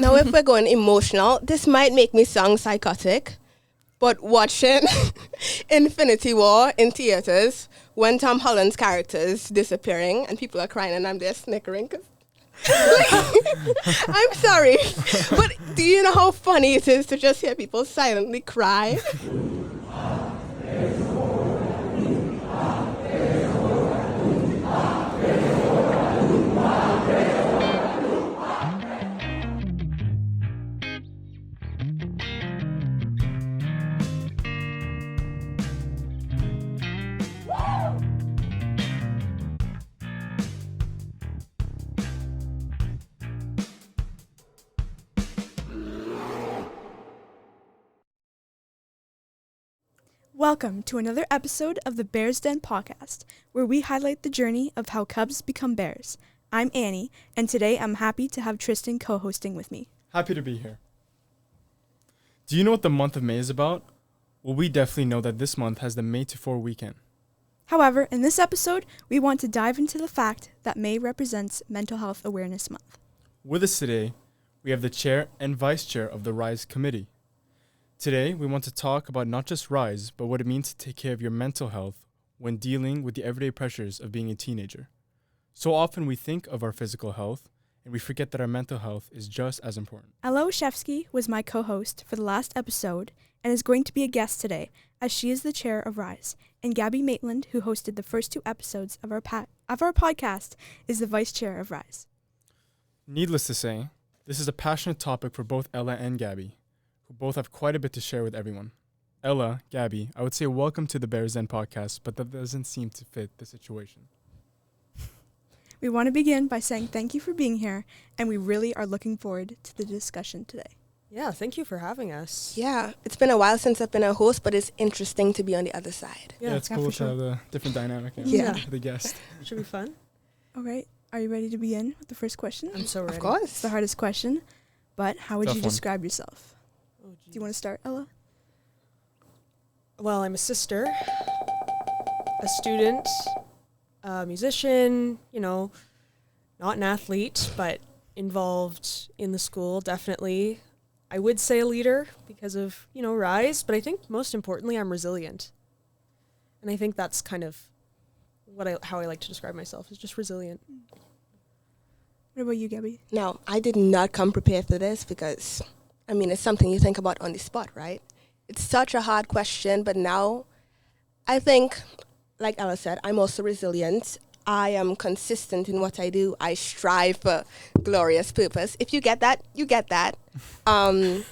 Now, if we're going emotional, this might make me sound psychotic, but watching Infinity War in theaters when Tom Holland's character is disappearing and people are crying and I'm there snickering 'cause I'm sorry, but do you know how funny it is to just hear people silently cry? Welcome to another episode of the Bears Den Pawcast, where we highlight the journey of how Cubs become Bears. I'm Annie, and today I'm happy to have Tristan co-hosting with me. Happy to be here. Do you know what the month of May is about? Well, we definitely know that this month has the May to 4 weekend. However, in this episode, we want to dive into the fact that May represents Mental Health Awareness Month. With us today, we have the chair and vice chair of the R.I.S.E committee. Today, we want to talk about not just R.I.S E, but what it means to take care of your mental health when dealing with the everyday pressures of being a teenager. So often we think of our physical health, and we forget that our mental health is just as important. Oschefski was my co-host for the last episode and is going to be a guest today, as she is the chair of R.I.S E, and Gabriella Maitland, who hosted the first 2 episodes of our podcast, is the vice chair of R.I.S E. Needless to say, this is a passionate topic for both Ella and Gabby, who both have quite a bit to share with everyone. Ella, Gabby, I would say welcome to the Bears Den podcast, but that doesn't seem to fit the situation. We want to begin by saying thank you for being here, and we really are looking forward to the discussion today. Yeah, thank you for having us. Yeah, it's been a while since I've been a host, but it's interesting to be on the other side. Yeah, it's cool to have a different dynamic with the guest. Should be fun. All right, are you ready to begin with the first question? I'm so ready. Of course. It's the hardest question, but how would you describe yourself? Oh, Do you want to start, Ella? Well, I'm a sister, a student, a musician, not an athlete, but involved in the school, definitely. I would say a leader because of, R.I.S E, but I think most importantly, I'm resilient. And I think that's kind of how I like to describe myself, is just resilient. What about you, Gabby? Now, I did not come prepared for this because, it's something you think about on the spot, right? It's such a hard question, but now I think, like Ella said, I'm also resilient. I am consistent in what I do. I strive for glorious purpose. If you get that, you get that. I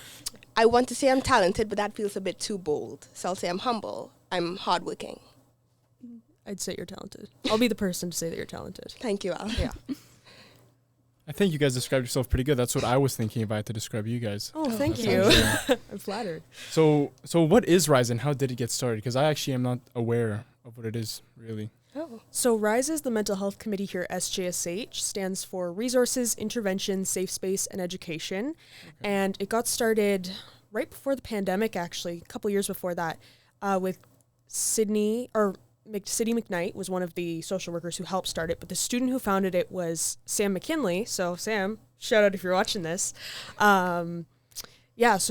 want to say I'm talented, but that feels a bit too bold. So I'll say I'm humble. I'm hardworking. I'd say you're talented. I'll be the person to say that you're talented. Thank you, Al. Yeah. I think you guys described yourself pretty good. That's what I was thinking if I had to describe you guys. Oh, thank you. I'm flattered. So what is R.I.S E and how did it get started? Because I actually am not aware of what it is, really. Oh. So R.I.S E is the mental health committee here at SJSH, stands for Resources, Intervention, Safe Space, and Education. Okay. And it got started right before the pandemic, actually, a couple years before that, with Sidney McKnight was one of the social workers who helped start it, but the student who founded it was Sam McKinley. So Sam, shout out if you're watching this. So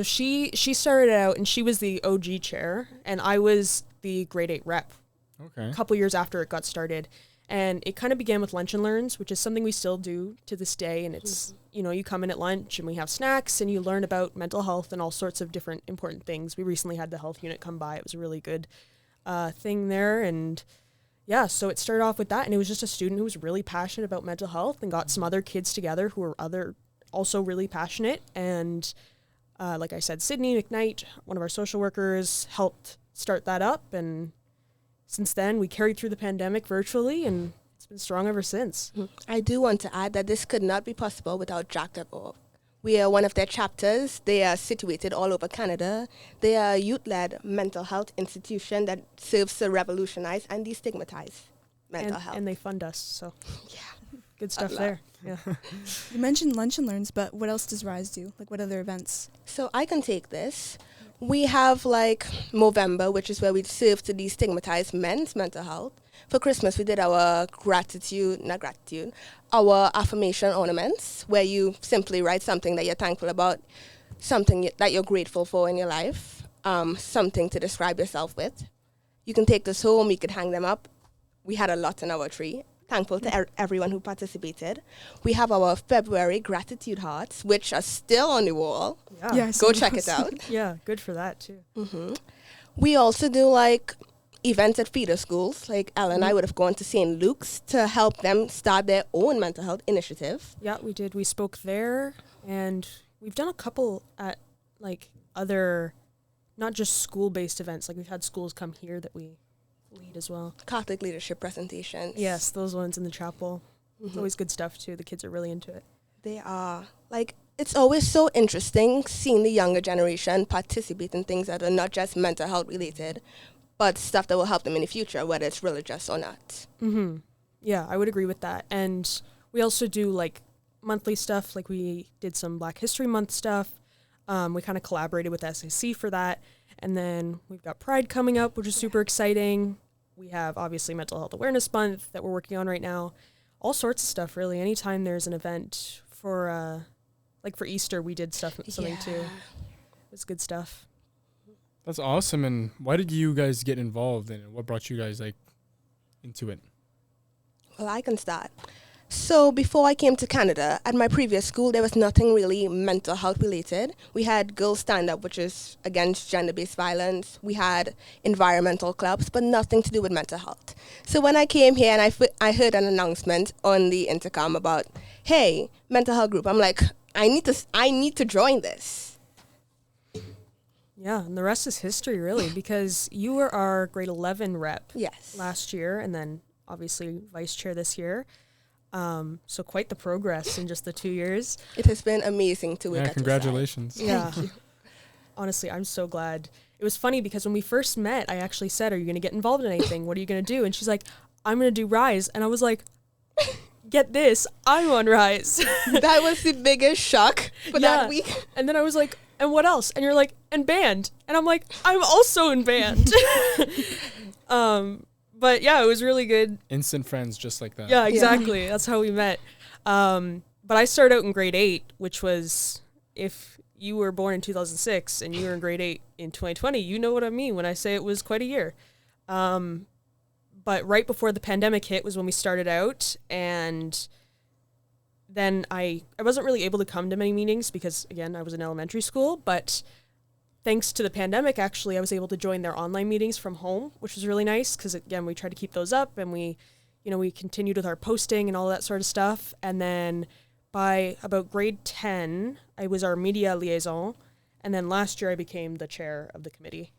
she started out and she was the OG chair and I was the grade 8 rep. Okay. A couple years after it got started. And it kind of began with lunch and learns, which is something we still do to this day. And it's, you come in at lunch and we have snacks and you learn about mental health and all sorts of different important things. We recently had the health unit come by. It was a really good thing there. And so it started off with that. And it was just a student who was really passionate about mental health and got some other kids together who were also really passionate. And like I said, Sidney McKnight, one of our social workers, helped start that up. And since then, we carried through the pandemic virtually, and it's been strong ever since. I do want to add that this could not be possible without Jack.org. We are one of their chapters. They are situated all over Canada. They are a youth-led mental health institution that serves to revolutionize and destigmatize mental health. And they fund us, so yeah, good stuff there. Yeah. You mentioned lunch and learns, but what else does R.I.S E do? Like, what other events? So I can take this. We have like Movember, which is where we serve to destigmatize men's mental health. For Christmas, we did our our affirmation ornaments, where you simply write something that you're thankful about, something that you're grateful for in your life, something to describe yourself with. You can take this home, you could hang them up. We had a lot in our tree. Thankful to everyone who participated. We have our February gratitude hearts, which are still on the wall. Yeah. Yes. Go check it out. Yeah, good for that too. We also do like events at feeder schools. Like Ella and I would have gone to St. Luke's to help them start their own mental health initiative. Yeah, we did. We spoke there, and we've done a couple at like other, not just school-based events. Like we've had schools come here that we lead as well. Catholic leadership presentations. Yes, those ones in the chapel. It's always good stuff too. The kids are really into it. They are. Like, it's always so interesting seeing the younger generation participate in things that are not just mental health related, but stuff that will help them in the future, whether it's religious or not. Yeah, I would agree with that. And we also do like monthly stuff. Like we did some Black History Month stuff. We kind of collaborated with SJSH for that. And then we've got Pride coming up, which is super exciting. We have obviously Mental Health Awareness Month that we're working on right now. All sorts of stuff, really. Anytime there's an event for, like for Easter, we did something too. It was good stuff. That's awesome. And why did you guys get involved in it? What brought you guys like into it? Well, I can start. So before I came to Canada, at my previous school, there was nothing really mental health related. We had Girls Stand Up, which is against gender-based violence. We had environmental clubs, but nothing to do with mental health. So when I came here and I heard an announcement on the intercom about, hey, mental health group, I'm like, I need to join this. Yeah, and the rest is history, really, because you were our grade 11 rep last year, and then obviously vice chair this year. So quite the progress in just the 2 years. It has been amazing to work at congratulations. Yeah. Honestly, I'm so glad. It was funny because when we first met, I actually said, are you going to get involved in anything? What are you going to do? And she's like, I'm going to do R.I.S E. And I was like, get this, I'm on R.I.S E. That was the biggest shock for that week. And then I was like, and what else? And you're like, and band. And I'm like, I'm also in band. But yeah, it was really good. Instant friends just like that. Yeah, exactly. Yeah. That's how we met. But I started out in grade 8, which was, if you were born in 2006 and you were in grade 8 in 2020, you know what I mean when I say it was quite a year. But right before the pandemic hit was when we started out, and then I wasn't really able to come to many meetings because, again, I was in elementary school, but thanks to the pandemic, actually, I was able to join their online meetings from home, which was really nice because, again, we tried to keep those up, and we continued with our posting and all that sort of stuff. And then by about grade 10, I was our media liaison, and then last year I became the chair of the committee.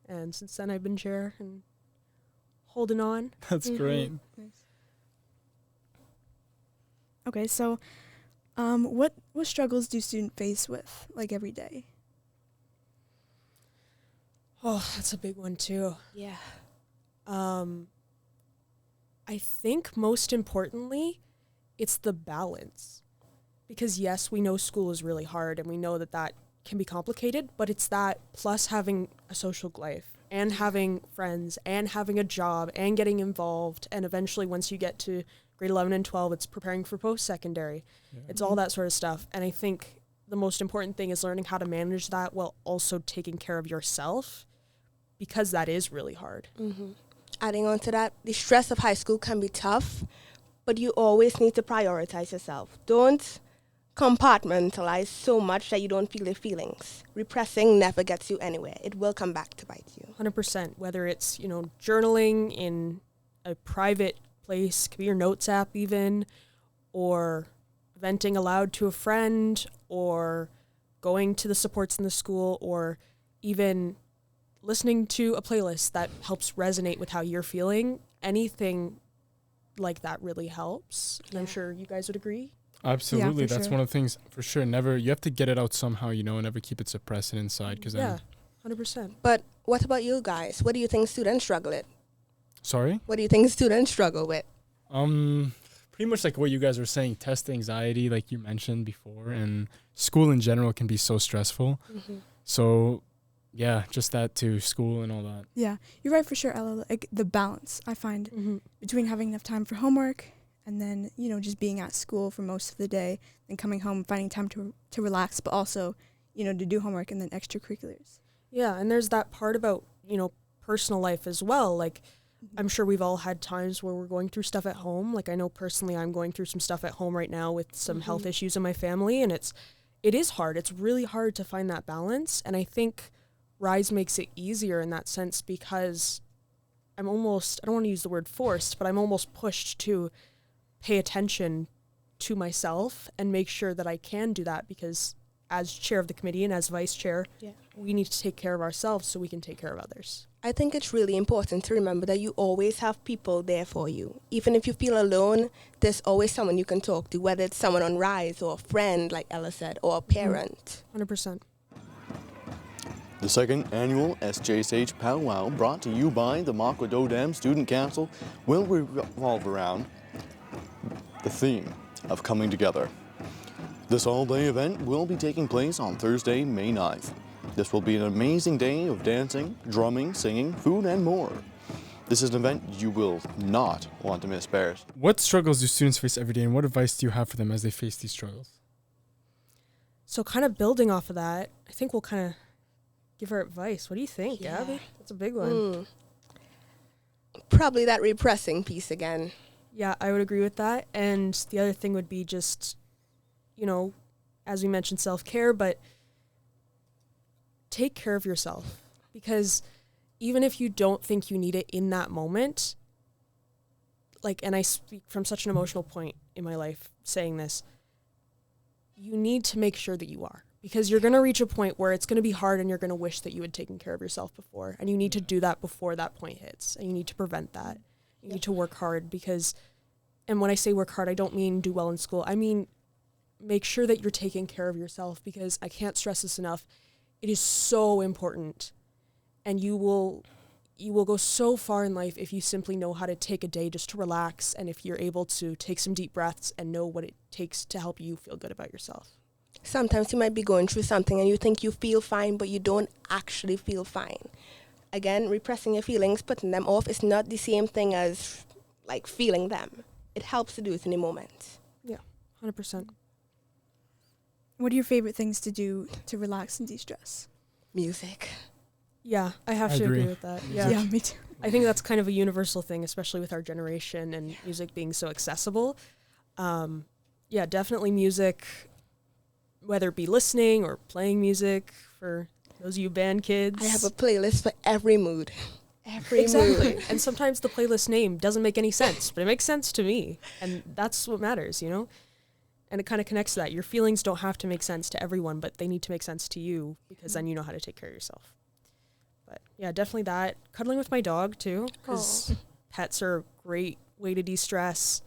And since then, I've been chair and holding on. That's great. Nice. Okay, so what struggles do students face with, like, every day? Oh, that's a big one too. Yeah. I think most importantly, it's the balance. Because yes, we know school is really hard and we know that can be complicated, but it's that plus having a social life and having friends and having a job and getting involved. And eventually once you get to grade 11 and 12, it's preparing for post-secondary. Yeah. It's all that sort of stuff. And I think the most important thing is learning how to manage that while also taking care of yourself, because that is really hard. Mm-hmm. Adding on to that, the stress of high school can be tough, but you always need to prioritize yourself. Don't compartmentalize so much that you don't feel your feelings. Repressing never gets you anywhere. It will come back to bite you. 100%. Whether it's, journaling in a private place, could be your notes app even, or venting aloud to a friend, or going to the supports in the school, or even listening to a playlist that helps resonate with how you're feeling. Anything like that really helps. And I'm sure you guys would agree. Absolutely. Yeah, That's sure. one of the things for sure. You have to get it out somehow, never keep it suppressed and inside. Cause yeah, 100%. But what about you guys? What do you think students struggle with? Sorry? What do you think students struggle with? Pretty much like what you guys were saying, test anxiety, like you mentioned before, and school in general can be so stressful. Mm-hmm. So Yeah, just that too, school and all that. Yeah, you're right for sure, Ella. Like the balance I find between having enough time for homework and then, you know, just being at school for most of the day and coming home, finding time to relax, but also, you know, to do homework and then extracurriculars. Yeah, and there's that part about, you know, personal life as well. Like, I'm sure we've all had times where we're going through stuff at home. Like, I know personally I'm going through some stuff at home right now with some health issues in my family, and it is hard. It's really hard to find that balance, and I think R.I.S.E makes it easier in that sense because I'm almost, I don't want to use the word forced, but I'm almost pushed to pay attention to myself and make sure that I can do that because as chair of the committee and as vice chair, we need to take care of ourselves so we can take care of others. I think it's really important to remember that you always have people there for you. Even if you feel alone, there's always someone you can talk to, whether it's someone on R.I.S.E or a friend, like Ella said, or a parent. 100%. The second annual SJSH powwow, brought to you by the Makwadao Dam Student Council, will revolve around the theme of coming together. This all-day event will be taking place on Thursday, May 9th. This will be an amazing day of dancing, drumming, singing, food, and more. This is an event you will not want to miss, Bears. What struggles do students face every day, and what advice do you have for them as they face these struggles? So kind of building off of that, I think we'll kind of give our advice. What do you think, Gabby? That's a big one. Probably that repressing piece again. Yeah, I would agree with that. And the other thing would be just, you know, as we mentioned, self-care, but take care of yourself. Because even if you don't think you need it in that moment, like, and I speak from such an emotional point in my life saying this, you need to make sure that you are. Because you're going to reach a point where it's going to be hard and you're going to wish that you had taken care of yourself before. And you need to do that before that point hits. And you need to prevent that. You need to work hard because, and when I say work hard, I don't mean do well in school. I mean, make sure that you're taking care of yourself because I can't stress this enough. It is so important. And you will go so far in life if you simply know how to take a day just to relax. And if you're able to take some deep breaths and know what it takes to help you feel good about yourself. Sometimes you might be going through something and you think you feel fine, but you don't actually feel fine. Again, repressing your feelings, putting them off is not the same thing as like feeling them. It helps to do it in the moment. Yeah, 100%. What are your favorite things to do to relax and de-stress? Music. Yeah, I have to agree with that. Yeah, me too. I think that's kind of a universal thing, especially with our generation and music being so accessible. Yeah, definitely music, whether it be listening or playing music for those of you band kids. I have a playlist for every mood. Exactly. Mood. And sometimes the playlist name doesn't make any sense, but it makes sense to me. And that's what matters, you know? And it kind of connects to that. Your feelings don't have to make sense to everyone, but they need to make sense to you because then you know how to take care of yourself. But yeah, definitely that. Cuddling with my dog too, because pets are a great way to de-stress.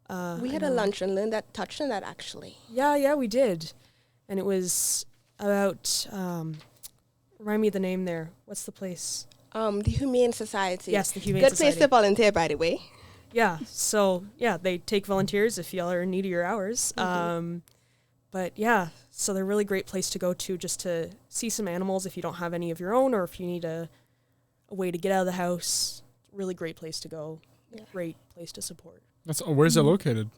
We had a lunch and learn that touched on that actually. Yeah, we did. And it was about, remind me of the name there. What's the place? The Humane Society. Yes, the Humane Good Society. place to volunteer, by the way. Yeah, so, yeah, they take volunteers if y'all are in need of your hours. But, yeah, so they're a really great place to go to just to see some animals if you don't have any of your own or if you need a way to get out of the house. Really great place to go. Yeah. Great place to support. Where's it located?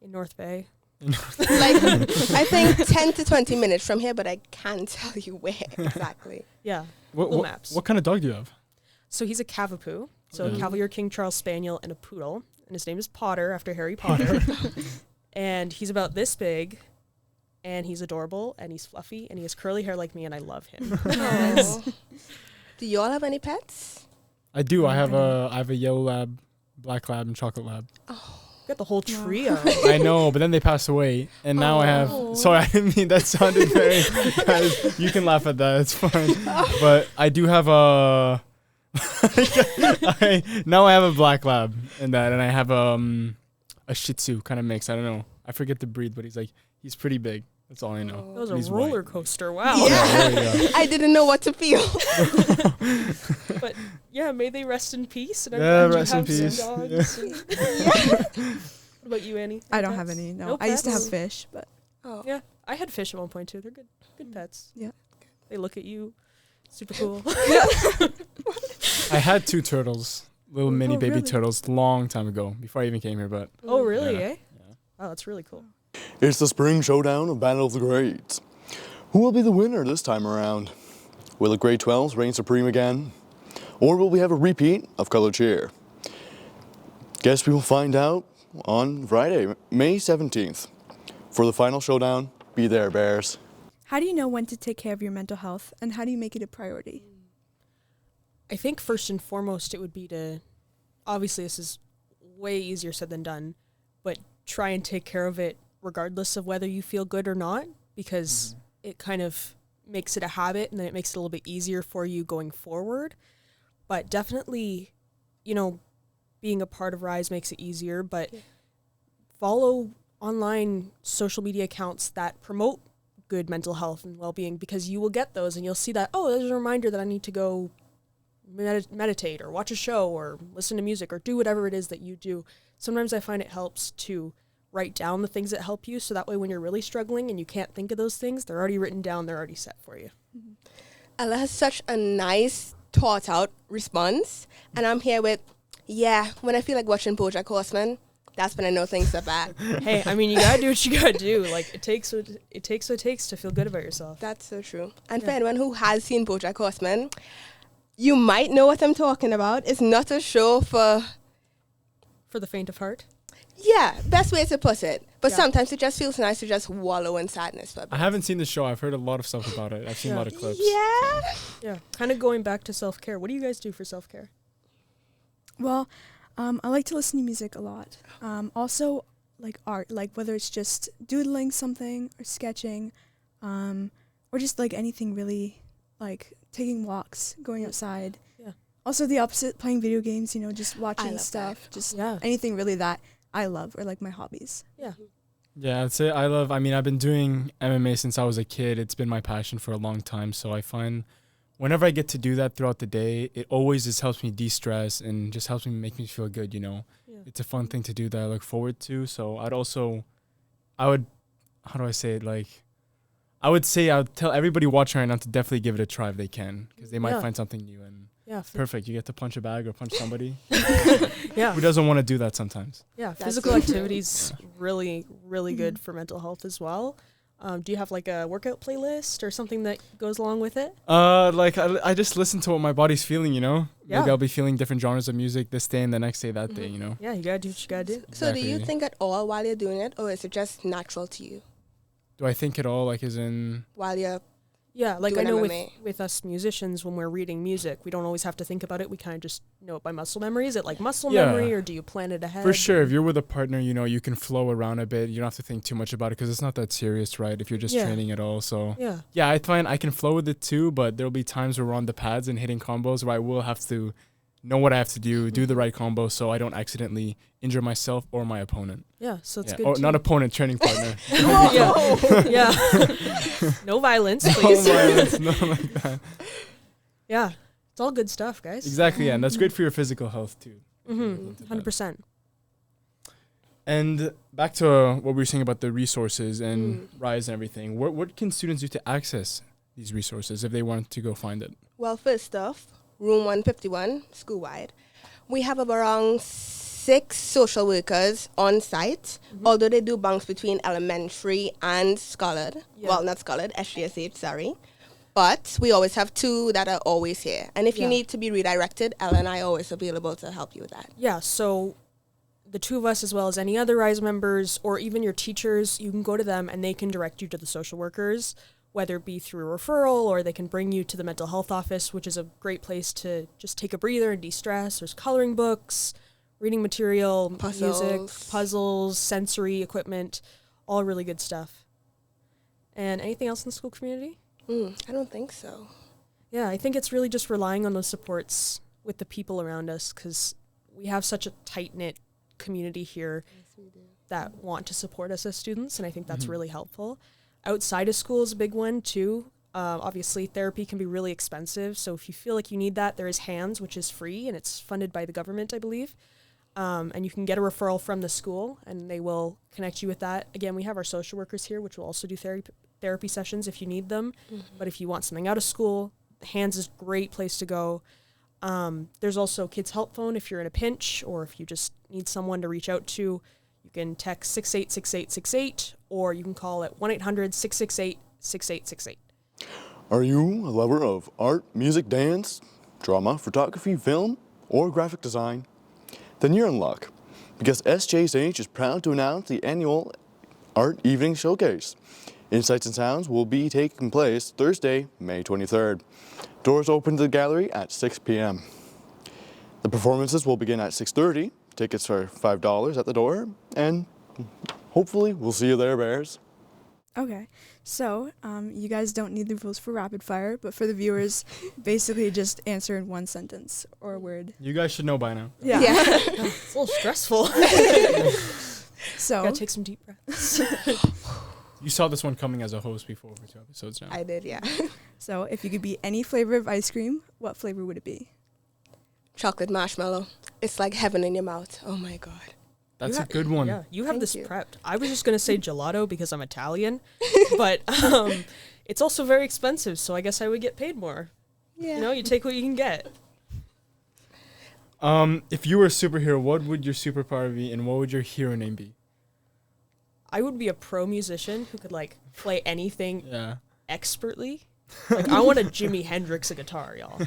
In North Bay. Like, I think 10 to 20 minutes from here, but I can't tell you where exactly. Yeah, Google Maps. What kind of dog do you have? So he's a Cavapoo, so a Cavalier King Charles Spaniel and a Poodle, and his name is Potter after Harry Potter. And he's about this big, and he's adorable, and he's fluffy, and he has curly hair like me, and I love him. Do you all have any pets? I do. I have a yellow lab, black lab, and chocolate lab. Oh. Got the whole trio. I know, but then they passed away, and now I have. Sorry, I didn't mean that sounded very. You can laugh at that; it's fine. But I do have a. Now I have a black lab and that, and I have a Shih Tzu kind of mix. I don't know. I forget the breed, but he's pretty big. That's all I know. That was a roller coaster. Wow. Yeah. I didn't know what to feel. But yeah, may they rest in peace. And I'm glad rest in peace. What about you, Annie? I don't have any. No, I used to have fish, but yeah, I had fish at one point too. They're good pets. Yeah, they look at you. Super cool. I had 2 turtles, little mini baby really? turtles, long time ago, before I even came here. But Oh, really, Yeah. eh? Oh, that's really cool. It's the spring showdown of Battle of the Grades. Who will be the winner this time around? Will the grade 12s reign supreme again? Or will we have a repeat of Color Cheer? Guess we will find out on Friday, May 17th. For the final showdown, be there, Bears. How do you know when to take care of your mental health, and how do you make it a priority? I think first and foremost it would be to, obviously this is way easier said than done, but try and take care of it regardless of whether you feel good or not, because it kind of makes it a habit and then it makes it a little bit easier for you going forward. But definitely, you know, being a part of R.I.S.E makes it easier, but follow online social media accounts that promote good mental health and well-being, because you will get those and you'll see that, oh, there's a reminder that I need to go meditate or watch a show or listen to music or do whatever it is that you do. Sometimes I find it helps to write down the things that help you, so that way when you're really struggling and you can't think of those things, they're already written down, they're already set for you. Ella has such a nice, thought-out response, and I'm here with, when I feel like watching BoJack Horseman, that's when I know things are bad. Hey, I mean, you gotta do what you gotta do. Like, it takes what it takes to feel good about yourself. That's so true. And for anyone who has seen BoJack Horseman, you might know what I'm talking about. It's not a show for the faint of heart. Best way to put it. But Yeah. sometimes it just feels nice to just wallow in sadness for a I bit. haven't seen the show. I've heard a lot of stuff about it. I've seen a lot of clips. Yeah. Yeah, kind of going back to self-care. What do you guys do for self-care? Well, I like to listen to music a lot. Also, like art, like whether it's just doodling something or sketching, or just like anything really, like taking walks, going outside. Yeah. Also the opposite, playing video games, you know, just I watching love stuff, just Yeah. anything really that I love or like my hobbies. Yeah. Yeah, I'd say I've been doing MMA since I was a kid. It's been my passion for a long time. So I find whenever I get to do that throughout the day, it always just helps me de-stress and just helps me make me feel good, you know. Yeah. It's a fun thing to do that I look forward to. So how do I say it? Like, I would tell everybody watching right now to definitely give it a try if they can, because they might Yeah. find something new and Yeah. perfect. You get to punch a bag or punch somebody. Yeah. Who doesn't want to do that sometimes? Yeah. That's Physical so true. activity's really, really good for mental health as well. Do you have like a workout playlist or something that goes along with it? Like I just listen to what my body's feeling, you know? Yeah. Like I'll be feeling different genres of music this day and the next day that day, you know? Yeah, you gotta do what you gotta do. So do you Exactly. think at all while you're doing it, or is it just natural to you Do I think it all, like, as in... while you're... Yeah, like I Doing know MMA. with us musicians, when we're reading music, we don't always have to think about it. We kind of just know it by muscle memory. Is it like muscle Yeah. memory, or do you plan it ahead? For sure, if you're with a partner, you know, you can flow around a bit. You don't have to think too much about it because it's not that serious, right? If you're just Yeah. training at all. So, Yeah. yeah, I find I can flow with it too, but there'll be times where we're on the pads and hitting combos where I will have to know what I have to do the right combo so I don't accidentally injure myself or my opponent. Yeah, so it's Yeah. good. Or to- not opponent, training partner. yeah. Yeah. No violence, please. No violence, nothing like that. Yeah, it's all good stuff, guys. Exactly, yeah, and that's great for your physical health too. Mm-hmm. 100%. And back to what we were saying about the resources and R.I.S.E and everything. What can students do to access these resources if they want to go find it? Well, first off, room 151, school-wide, we have around 6 social workers on site, although they do bounce between elementary and Scholard. Yeah. Well, not Scholard, SJSH, sorry. But we always have 2 that are always here. And if you Yeah. need to be redirected, Ella and I are always available to help you with that. Yeah, so the 2 of us, as well as any other R.I.S.E members or even your teachers, you can go to them and they can direct you to the social workers, whether it be through a referral or they can bring you to the mental health office, which is a great place to just take a breather and de-stress. There's coloring books, reading material, music, Puzzles. puzzles, sensory equipment, all really good stuff. And anything else in the school community? I don't think so. Yeah, I think it's really just relying on those supports with the people around us, because we have such a tight-knit community here that want to support us as students, and I think that's really helpful. Outside of school is a big one, too. Obviously, therapy can be really expensive, so if you feel like you need that, there is HANDS, which is free, and it's funded by the government, I believe. And you can get a referral from the school, and they will connect you with that. Again, we have our social workers here, which will also do therapy sessions if you need them. But if you want something out of school, Hands is a great place to go. There's also Kids Help Phone if you're in a pinch or if you just need someone to reach out to. You can text 686868 or you can call at 1-800-668-6868. Are you a lover of art, music, dance, drama, photography, film, or graphic design? Then you're in luck, because SJSH is proud to announce the annual Art Evening Showcase. Insights and Sounds will be taking place Thursday, May 23rd. Doors open to the gallery at 6 p.m. The performances will begin at 6:30. Tickets are $5 at the door, and hopefully we'll see you there, Bears. Okay, so you guys don't need the rules for rapid fire, but for the viewers, basically just answer in one sentence or a word. You guys should know by now. Yeah. It's a little stressful. So Gotta take some deep breaths. You saw this one coming as a host before for 2 episodes now. I did, yeah. So if you could be any flavor of ice cream, what flavor would it be? Chocolate marshmallow. It's like heaven in your mouth. Oh my God. That's a good one. Yeah, you have Thank this you. prepped. I was just going to say gelato because I'm Italian, but it's also very expensive, so I guess I would get paid more. Yeah. You know, you take what you can get. If you were a superhero, what would your superpower be, and what would your hero name be? I would be a pro musician who could, like, play anything Yeah. expertly. Like, I want a Jimi Hendrix a guitar, y'all.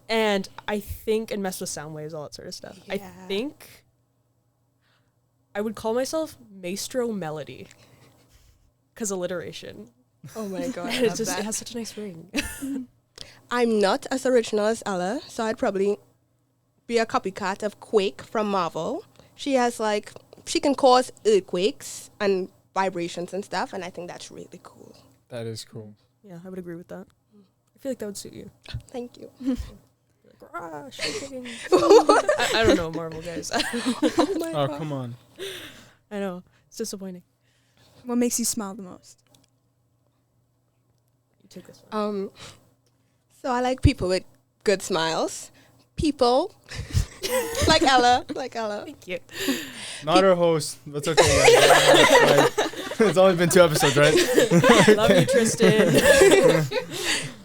And I think, and mess with sound waves, all that sort of stuff. I Yeah. think I would call myself Maestro Melody. Because alliteration. Oh my God. I It love just, it that. has such a nice ring. I'm not as original as Ella, so I'd probably be a copycat of Quake from Marvel. She has she can cause earthquakes and vibrations and stuff, and I think that's really cool. That is cool. Yeah, I would agree with that. I feel like that would suit you. Thank you. Like, rah, shaking. I don't know, Marvel guys. Oh my Oh, God. come on. I know. It's disappointing. What makes you smile the most? You take this one. So I like people with good smiles. People like Ella. Thank you. Not our host. That's okay. Guys. It's only been 2 episodes, right? Love you, Tristan.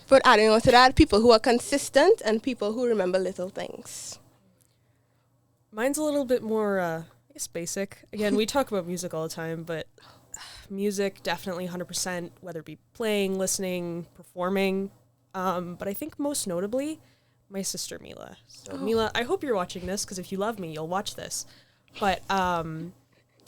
But adding on to that, people who are consistent and people who remember little things. Mine's a little bit more, I guess, basic. Again, we talk about music all the time, but music definitely 100%, whether it be playing, listening, performing. But I think most notably, my sister Mila. So Mila, I hope you're watching this, because if you love me, you'll watch this. But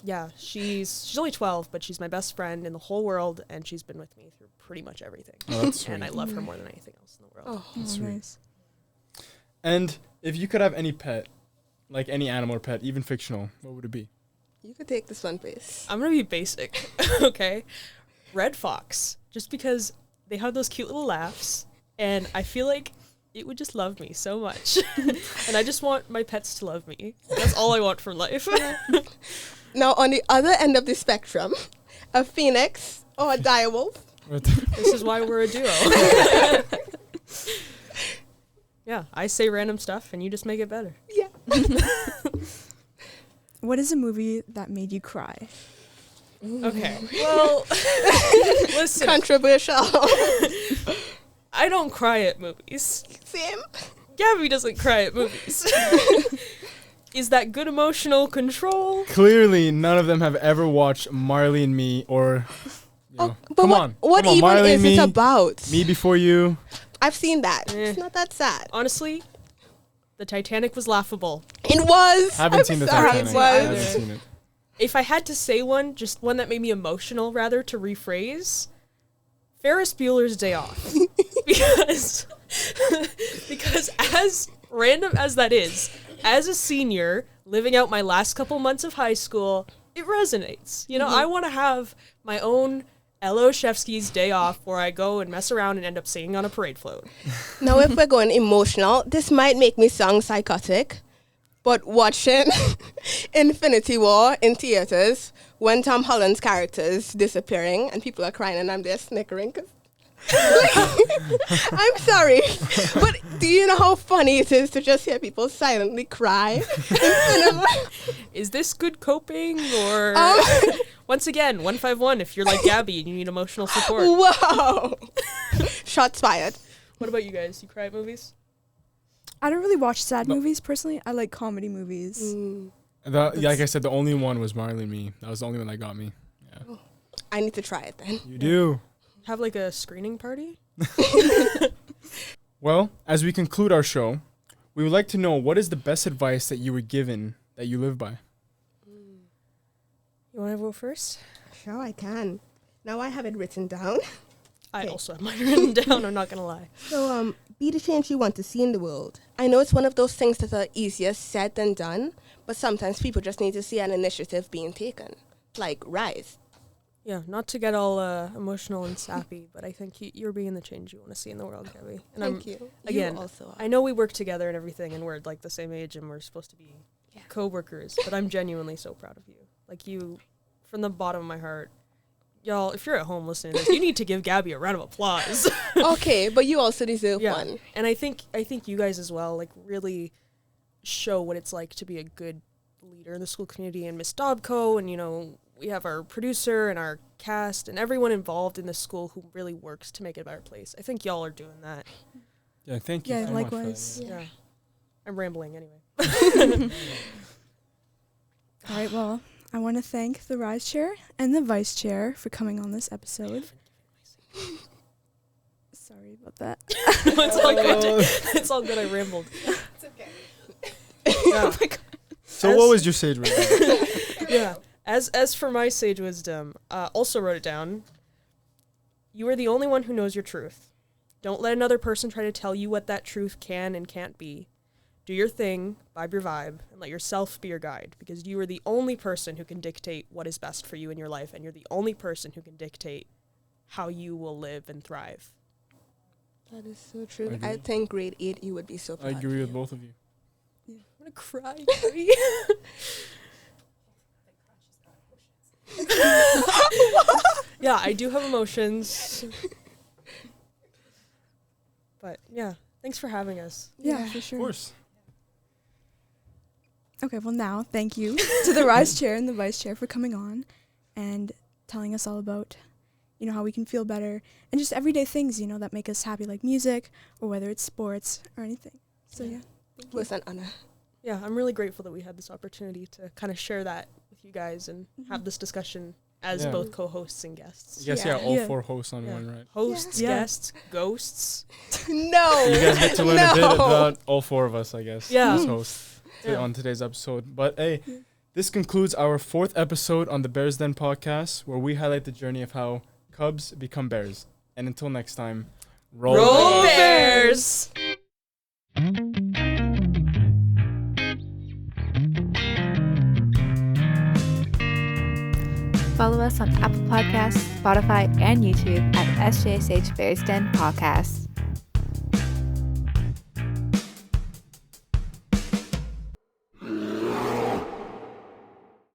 yeah, she's only 12, but she's my best friend in the whole world, and she's been with me through pretty much everything. Oh, that's sweet. And I love her more than anything else in the world. Oh, That's sweet. Nice. And if you could have any pet, like any animal or pet, even fictional, what would it be? you could take this one, please. I'm going to be basic, okay? Red fox, just because they have those cute little laughs, and I feel like it would just love me so much. And I just want my pets to love me. That's all I want from life. Now, on the other end of the spectrum, a phoenix or a direwolf. This is why we're a duo. Yeah, I say random stuff, and you just make it better. Yeah. What is a movie that made you cry? Okay, well, listen, Controversial. I don't cry at movies. Same. Gabby doesn't cry at movies. Is that good emotional control? Clearly, none of them have ever watched Marley and Me or. Oh, but come what, on. what Come on, even Marley is and it Me, about? Me Before You. I've seen that. Eh. It's not that sad. Honestly, the Titanic was laughable. It was. Haven't I'm seen the sorry, Titanic. It Haven't was. seen it. If I had to say one, just one that made me emotional, rather, to rephrase, Ferris Bueller's Day Off. because as random as that is, as a senior, living out my last couple months of high school, it resonates. You know, I want to have my own Oschefski's Day Off where I go and mess around and end up singing on a parade float. Now, if we're going emotional, this might make me sound psychotic, but watching Infinity War in theaters when Tom Holland's character is disappearing and people are crying and I'm there snickering 'cause I'm sorry, but do you know how funny it is to just hear people silently cry in cinema? Is this good coping or... Once again, 151 if you're like Gabby and you need emotional support. Wow. Shots fired. What about you guys? You cry at movies? I don't really watch sad No. movies personally. I like comedy movies. Like I said, the only one was Marley and Me. That was the only one that got me. Yeah. I need to try it then. You do. Have like a screening party? Well, as we conclude our show, we would like to know what is the best advice that you were given that you live by? You want to go first? Sure, I can. Now I have it written down. I Okay. also have mine written down, I'm not going to lie. So, be the change you want to see in the world. I know it's one of those things that are easier said than done, but sometimes people just need to see an initiative being taken. Like R.I.S.E. Yeah, not to get all emotional and sappy, but I think you're being the change you want to see in the world, Gabby. And Thank you. again, You also are. I know we work together and everything, and we're like the same age, and we're supposed to be co-workers, but I'm genuinely so proud of you. Like you, from the bottom of my heart, y'all, if you're at home listening to this, you need to give Gabby a round of applause. Okay, but you also deserve Yeah. one. And I think you guys as well, like, really show what it's like to be a good leader in the school community. And Miss Dopko, and, you know, we have our producer and our cast and everyone involved in the school who really works to make it a better place. I think y'all are doing that. Yeah, thank you. Yeah, so much for that. likewise. Yeah. I'm rambling anyway. All right, well, I want to thank the R.I.S.E chair and the vice chair for coming on this episode. Sorry about that. No, it's all good. It's all good. I rambled. It's okay. Yeah. So what was your sage wisdom? Yeah. As for my sage wisdom, also wrote it down. You are the only one who knows your truth. Don't let another person try to tell you what that truth can and can't be. Do your thing, vibe your vibe, and let yourself be your guide, because you are the only person who can dictate what is best for you in your life, and you're the only person who can dictate how you will live and thrive. That is so true. I I agree. think grade 8 you would be so I proud. agree of with you. both of you. I'm gonna cry, Gabby. Yeah, I do have emotions. But yeah, thanks for having us. Yeah, Yeah. for Of sure. course. Okay, well now, thank you to the R.I.S.E chair and the vice chair for coming on and telling us all about, you know, how we can feel better and just everyday things, you know, that make us happy, like music or whether it's sports or anything. So yeah. It was an honor. Yeah, I'm really grateful that we had this opportunity to kind of share that with you guys and have this discussion as Yeah. both co-hosts and guests. I guess, Yeah. all Yeah. 4 hosts on Yeah. one, right? Hosts, Yeah. guests, ghosts. No. You guys get to learn a bit No. about all 4 of us, I guess. Yeah. As hosts Yeah. on today's episode. But hey, this concludes our 4th episode on the Bears Den podcast, where we highlight the journey of how Cubs become Bears. And until next time, roll Roll Bears! Bears! Follow us on Apple Podcasts, Spotify, and YouTube at SJSH Bears Den Pawcast.